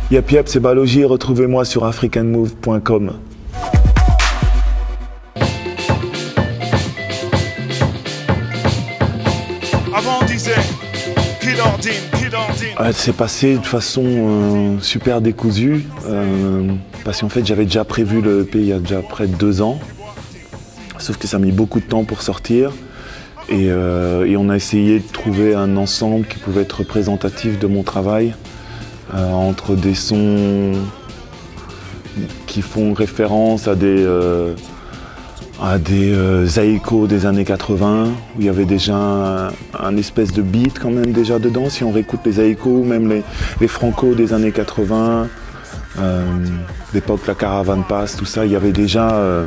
Yep yep, c'est Balogi, retrouvez-moi sur africanmove.com. Avant on disait Kid Ordine. C'est passé de façon super décousue, parce qu'en fait j'avais déjà prévu le EP il y a déjà près de 2 ans, sauf que ça a mis beaucoup de temps pour sortir. Et on a essayé de trouver un ensemble qui pouvait être représentatif de mon travail, entre des sons qui font référence à des zaïkos des années 80, où il y avait déjà un espèce de beat quand même déjà dedans. Si on réécoute les zaïkos, même les franco des années 80, l'époque la caravane passe, tout ça, il y avait déjà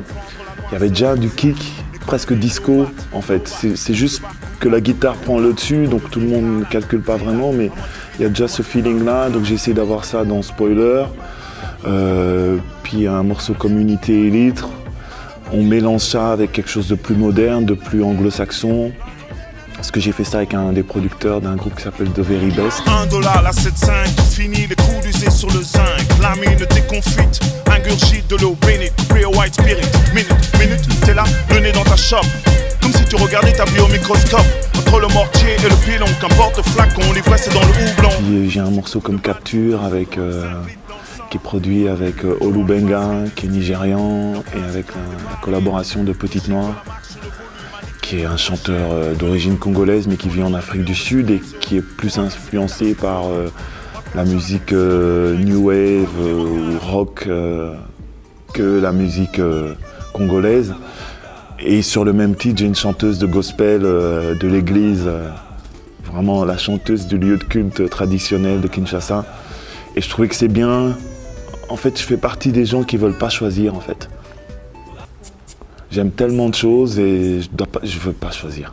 du kick, presque disco en fait. C'est juste que la guitare prend le dessus, donc tout le monde ne calcule pas vraiment, mais il y a déjà ce feeling là, donc j'ai essayé d'avoir ça dans Spoiler. Puis un morceau Community Elite, on mélange ça avec quelque chose de plus moderne, de plus anglo-saxon. Parce que j'ai fait ça avec un des producteurs d'un groupe qui s'appelle The Very Best. $1 la 7,5, fini les coups d'usée sur le zinc. La mine déconfite, ingurgite de l'eau bénite, pure white spirit. Minute, t'es là, le nez dans ta shop. Comme si tu regardais ta vie au microscope. Entre le mortier et le pilon, qu'importe le flacon, l'ivresse c'est dans le houblon. Puis j'ai un morceau comme Capture avec, qui est produit avec Olubenga, qui est nigérian, et avec la collaboration de Petite Noire, qui est un chanteur d'origine congolaise mais qui vit en Afrique du Sud et qui est plus influencé par la musique new wave ou rock que la musique congolaise. Et sur le même titre, j'ai une chanteuse de gospel de l'église, vraiment la chanteuse du lieu de culte traditionnel de Kinshasa. Et je trouvais que c'est bien. En fait, je fais partie des gens qui ne veulent pas choisir en fait. J'aime tellement de choses et je veux pas choisir.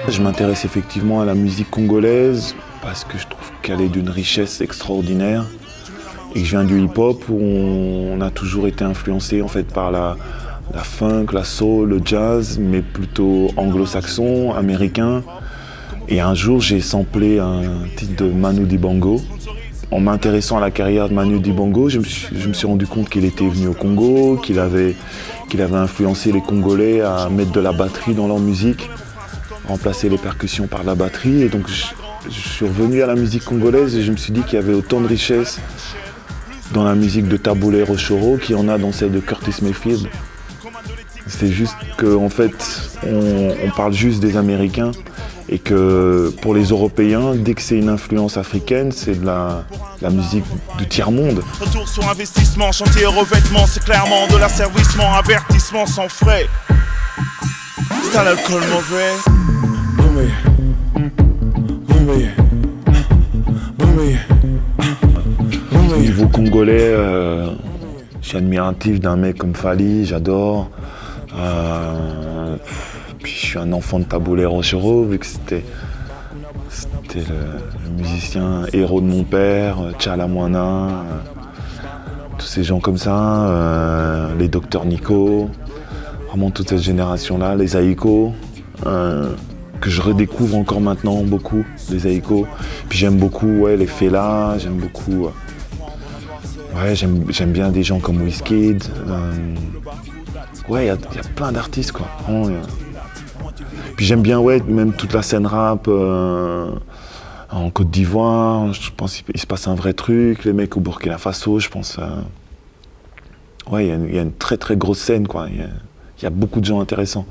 Je m'intéresse effectivement à la musique congolaise parce que je trouve qu'elle est d'une richesse extraordinaire et que je viens du hip-hop où on a toujours été influencé en fait par la funk, la soul, le jazz, mais plutôt anglo-saxon, américain. Et un jour, j'ai samplé un titre de Manu Dibango. En m'intéressant à la carrière de Manu Dibango, je me suis rendu compte qu'il était venu au Congo, qu'il avait influencé les Congolais à mettre de la batterie dans leur musique, remplacer les percussions par la batterie. Et donc, je suis revenu à la musique congolaise et je me suis dit qu'il y avait autant de richesse dans la musique de Taboulé Rochoro qu'il y en a dans celle de Curtis Mayfield. C'est juste qu'en fait, on parle juste des Américains et que pour les Européens, dès que c'est une influence africaine, c'est de la musique du tiers-monde. Retour sur investissement, chantier revêtement, c'est clairement de l'asservissement, avertissement sans frais. C'est à l'alcool mauvais. Au niveau congolais, je suis admiratif d'un mec comme Fali, j'adore. Puis je suis un enfant de Taboulé Rochoro, vu que c'était le musicien héros de mon père, Tchala Moana, tous ces gens comme ça, les Docteurs Nico, vraiment toute cette génération-là, les Zaïkos, que je redécouvre encore maintenant beaucoup, les Zaïkos. Puis j'aime beaucoup les Fela, j'aime beaucoup. J'aime bien des gens comme Wizkid. Il y a plein d'artistes quoi. Puis j'aime bien même toute la scène rap en Côte d'Ivoire. Je pense qu'il se passe un vrai truc. Les mecs au Burkina Faso, je pense. Il y a une très très grosse scène quoi. Il y a beaucoup de gens intéressants.